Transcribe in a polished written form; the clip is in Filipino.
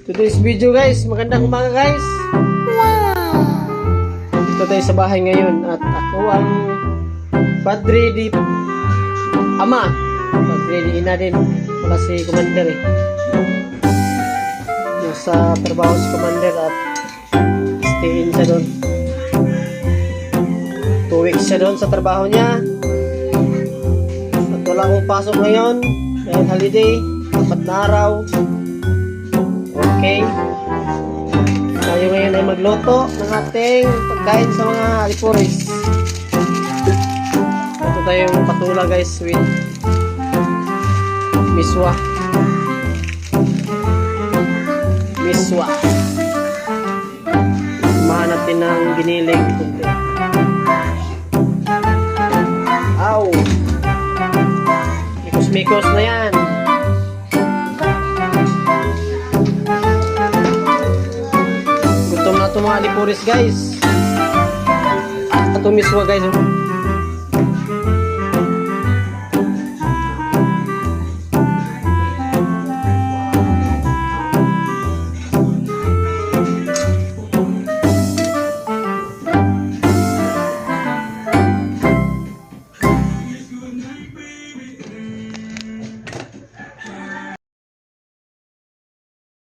Today's video guys, magandang umaga guys. Dito tayo sa bahay ngayon at ako ang padre di ama. Padre di ina din. Wala si Commander eh. Nasa trabaho si Commander at stay in siya doon. 2 weeks siya doon sa trabaho niya. At wala akong pasok ngayon. Dahil holiday, 4 na araw. Okay. Tayo ngayon ay magluto ng ating pagkain sa mga alipuris. Ito tayong patula guys with miswa. Miswa. Samahan natin ng giniling. Aw! Mikos-mikos na yan. Gutom na ito mga alipuris guys. Ito miswa guys.